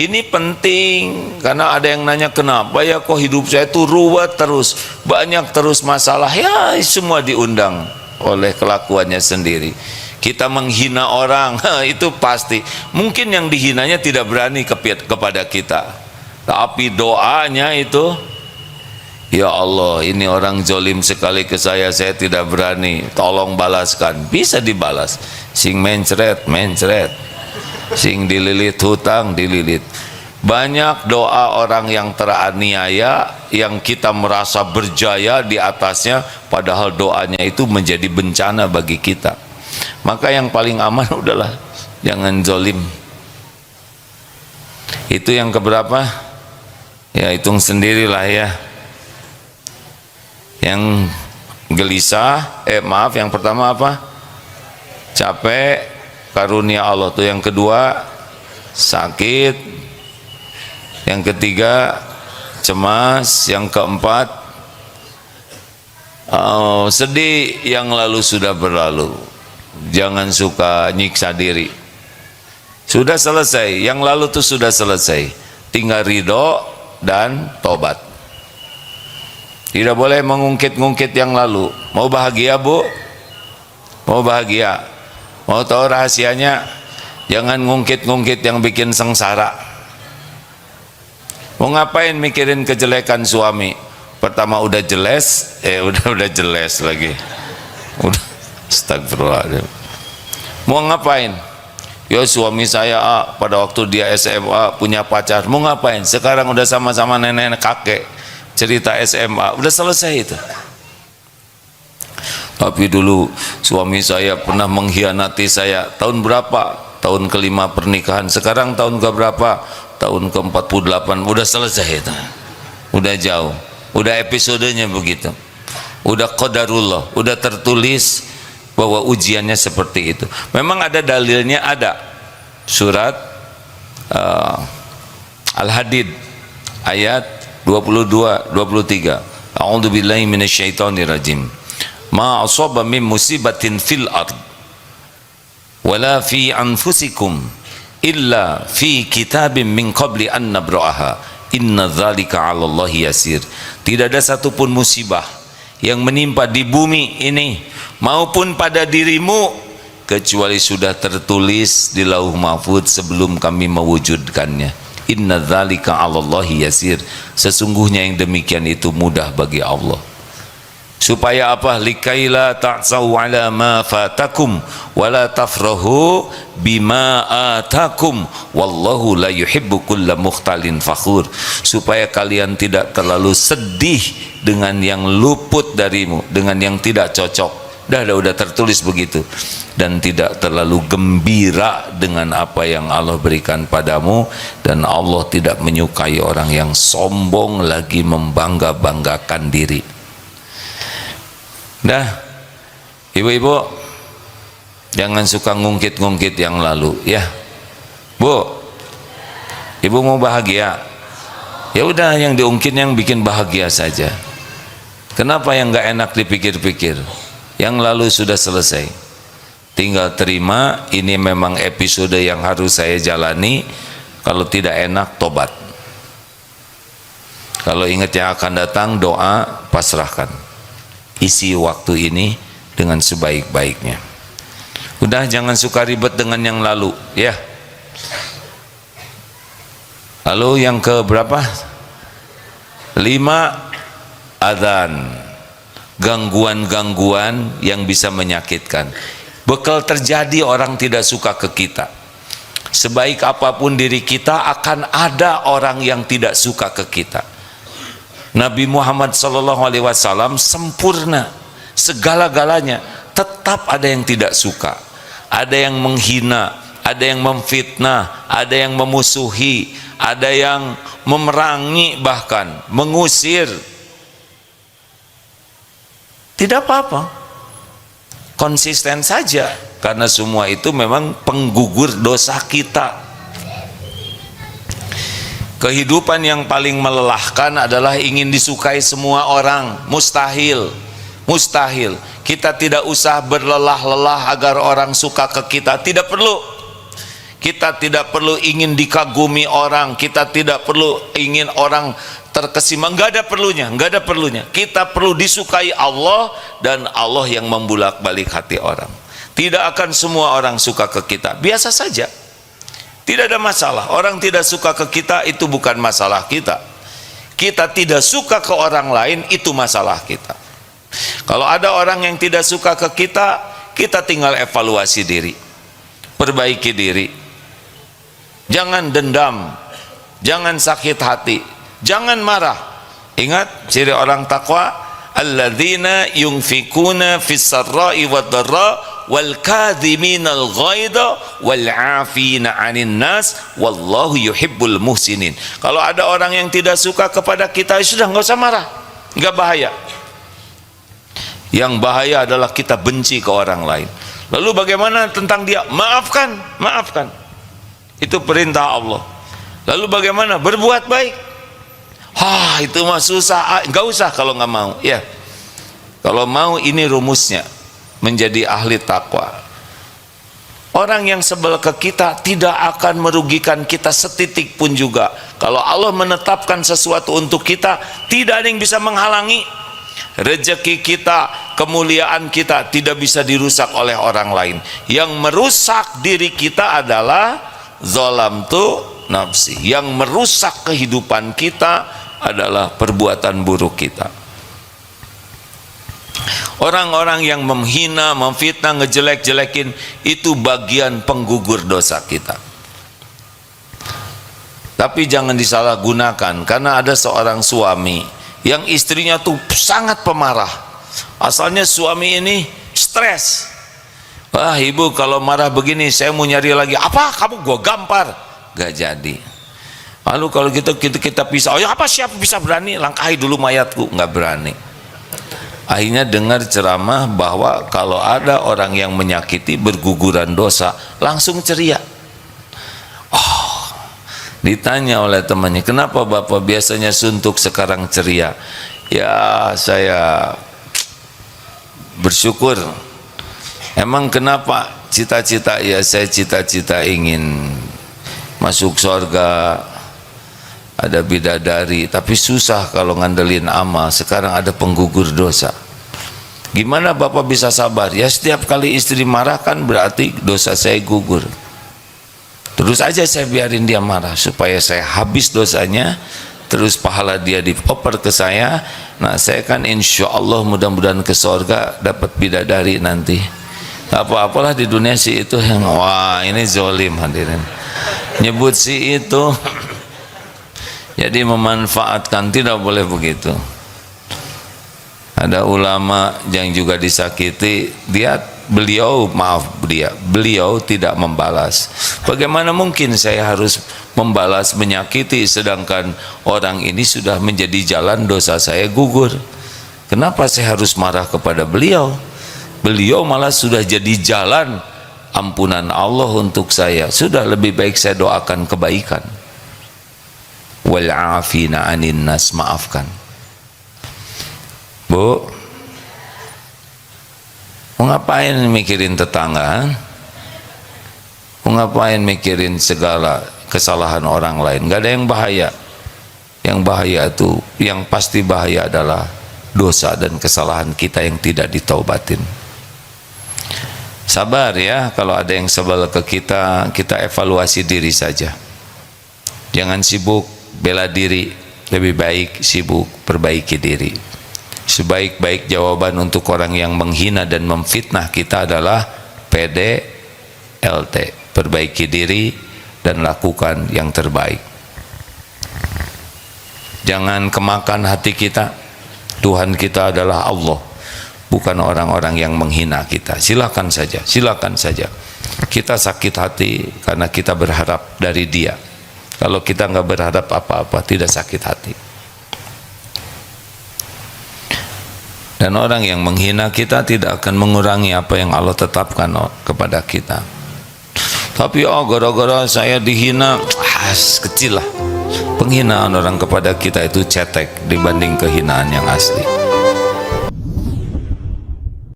Ini penting karena ada yang nanya, kenapa ya kok hidup saya itu ruwet terus, banyak terus masalah. Ya semua diundang oleh kelakuannya sendiri. Kita menghina orang, itu pasti. Mungkin yang dihinanya tidak berani kepada kita, tapi doanya itu, ya Allah, ini orang zolim sekali ke saya tidak berani, tolong balaskan. Bisa dibalas. Sing mencret, mencret. Sing dililit hutang, dililit. Banyak doa orang yang teraniaya yang kita merasa berjaya di atasnya, padahal doanya itu menjadi bencana bagi kita. Maka yang paling aman udahlah, jangan zolim. Itu yang keberapa? Ya hitung sendirilah ya. Yang gelisah, yang pertama apa? Capek, karunia Allah. Tuh yang kedua sakit, yang ketiga cemas, yang keempat sedih yang lalu sudah berlalu. Jangan suka nyiksa diri. Sudah selesai, yang lalu tuh sudah selesai, tinggal ridho dan tobat. Tidak boleh mengungkit-ungkit yang lalu. Mau bahagia bu? Mau bahagia? Mau tahu rahasianya? Jangan ngungkit-ngungkit yang bikin sengsara. Mau ngapain mikirin kejelekan suami? Pertama udah jeles, udah jeles lagi. Udah, astagfirullahaladzim. Mau ngapain? Ya suami saya pada waktu dia SMA punya pacar. Mau ngapain? Sekarang udah sama-sama nenek kakek. Cerita SMA udah selesai itu. Tapi dulu suami saya pernah mengkhianati saya. Tahun berapa? Tahun ke-5 pernikahan. Sekarang tahun ke-berapa? Tahun ke-48. Udah selesai itu. Udah jauh. Udah episodenya begitu. Udah qadarullah. Udah tertulis bahwa ujiannya seperti itu. Memang ada dalilnya, ada. Surat Al-Hadid ayat 22 23. A'udzubillahi minasyaitonirrajim. Ma asaba min musibatin fil ard wala fi anfusikum illa fi kitabim min qabli an nabra'aha inna dzalika 'ala Allahi yasir. Tidak ada satupun musibah yang menimpa di bumi ini maupun pada dirimu kecuali sudah tertulis di Lauh Mahfuz sebelum kami mewujudkannya. Inna dzalika 'ala Allahi yasir. Sesungguhnya yang demikian itu mudah bagi Allah. Supaya apa? Likaila ta'sau 'ala ma fatakum wa la tafrahu bima atakum wallahu la yuhibbu kulla mukhtalin fakhur. Supaya kalian tidak terlalu sedih dengan yang luput darimu, dengan yang tidak cocok. Udah tertulis begitu. Dan tidak terlalu gembira dengan apa yang Allah berikan padamu, dan Allah tidak menyukai orang yang sombong lagi membangga-banggakan diri. Dah, ibu-ibu jangan suka ngungkit-ngungkit yang lalu ya. Bu, ibu mau bahagia? Ya udah, yang diungkit yang bikin bahagia saja. Kenapa yang nggak enak dipikir-pikir? Yang lalu sudah selesai. Tinggal terima, ini memang episode yang harus saya jalani. Kalau tidak enak, tobat. Kalau ingat yang akan datang, doa, pasrahkan. Isi waktu ini dengan sebaik-baiknya. Udah, jangan suka ribet dengan yang lalu ya. Lalu yang ke berapa? 5, adzan. Gangguan-gangguan yang bisa menyakitkan. Bekal terjadi orang tidak suka ke kita. Sebaik apapun diri kita, akan ada orang yang tidak suka ke kita. Nabi Muhammad SAW sempurna segala-galanya, tetap ada yang tidak suka, ada yang menghina, ada yang memfitnah, ada yang memusuhi, ada yang memerangi, bahkan mengusir. Tidak apa-apa, konsisten saja, karena semua itu memang penggugur dosa kita. Kehidupan yang paling melelahkan adalah ingin disukai semua orang. Mustahil, mustahil. Kita tidak usah berlelah-lelah agar orang suka ke kita, tidak perlu. Kita tidak perlu ingin dikagumi orang, kita tidak perlu ingin orang terkesima, nggak ada perlunya, nggak ada perlunya. Kita perlu disukai Allah, dan Allah yang membulak-balik hati orang. Tidak akan semua orang suka ke kita, biasa saja, tidak ada masalah. Orang tidak suka ke kita itu bukan masalah kita. Kita tidak suka ke orang lain itu masalah kita. Kalau ada orang yang tidak suka ke kita, kita tinggal evaluasi diri, perbaiki diri. Jangan dendam, jangan sakit hati, jangan marah. Ingat ciri orang takwa, alladzina yunfikuna fis sarra'i wad dharra wal kadhiminal ghaidha wal 'afina 'anil nas wallahu yuhibbul muhsinin. Kalau ada orang yang tidak suka kepada kita, sudah nggak usah marah, nggak bahaya. Yang bahaya adalah kita benci ke orang lain. Lalu bagaimana tentang dia? Maafkan, maafkan. Itu perintah Allah. Lalu bagaimana? Berbuat baik. Itu mah susah. Nggak usah kalau nggak mau. Ya, kalau mau, ini rumusnya menjadi ahli takwa. Orang yang sebel ke kita tidak akan merugikan kita setitik pun juga. Kalau Allah menetapkan sesuatu untuk kita, tidak ada yang bisa menghalangi. Rezeki kita, kemuliaan kita tidak bisa dirusak oleh orang lain. Yang merusak diri kita adalah zalamtu nafsi. Yang merusak kehidupan kita adalah perbuatan buruk kita. Orang-orang yang menghina, memfitnah, ngejelek-jelekin, itu bagian penggugur dosa kita. Tapi jangan disalahgunakan, karena ada seorang suami yang istrinya tuh sangat pemarah. Asalnya suami ini stres. Wah, ibu kalau marah begini saya mau nyari lagi. Apa? Kamu gua gampar. Gak jadi. Lalu kalau gitu kita pisah. Oh ya, apa, siapa bisa berani? Langkahi dulu mayatku. Nggak berani. Akhirnya dengar ceramah bahwa kalau ada orang yang menyakiti, berguguran dosa, langsung ceria. Ditanya oleh temannya, kenapa bapak biasanya suntuk sekarang ceria? Ya, saya bersyukur. Emang kenapa? Cita-cita, ya saya cita-cita ingin masuk surga, ada bidadari, tapi susah kalau ngandelin amal. Sekarang ada penggugur dosa. Gimana bapak bisa sabar? Ya, setiap kali istri marah kan berarti dosa saya gugur. Terus aja saya biarin dia marah, supaya saya habis dosanya, terus pahala dia dioper ke saya. Nah, saya kan insya Allah mudah-mudahan ke surga, dapat bidadari nanti. Apa-apalah di dunia si itu yang, wah ini zolim hadirin, nyebut si itu. Jadi memanfaatkan, tidak boleh begitu. Ada ulama yang juga disakiti, beliau tidak membalas. Bagaimana mungkin saya harus membalas menyakiti, sedangkan orang ini sudah menjadi jalan dosa saya gugur? Kenapa saya harus marah kepada beliau? Beliau malah sudah jadi jalan ampunan Allah untuk saya. Sudah, lebih baik saya doakan kebaikan. Wal 'afina 'anin nas, maafkan. Bu, mau ngapain mikirin tetangga? Mau ngapain mikirin segala kesalahan orang lain? Gak ada yang bahaya. Yang bahaya itu, yang pasti bahaya adalah dosa dan kesalahan kita yang tidak ditaubatin. Sabar ya, kalau ada yang sebel ke kita, kita evaluasi diri saja. Jangan sibuk bela diri, lebih baik sibuk perbaiki diri. Sebaik-baik jawaban untuk orang yang menghina dan memfitnah kita adalah PDLT, perbaiki diri dan lakukan yang terbaik. Jangan kemakan hati kita. Tuhan kita adalah Allah, bukan orang-orang yang menghina kita. Silakan saja, silakan saja. Kita sakit hati karena kita berharap dari Dia. Kalau kita nggak berharap apa-apa, tidak sakit hati. Dan orang yang menghina kita tidak akan mengurangi apa yang Allah tetapkan kepada kita. Tapi gara-gara saya dihina, kecil lah. Penghinaan orang kepada kita itu cetek dibanding kehinaan yang asli.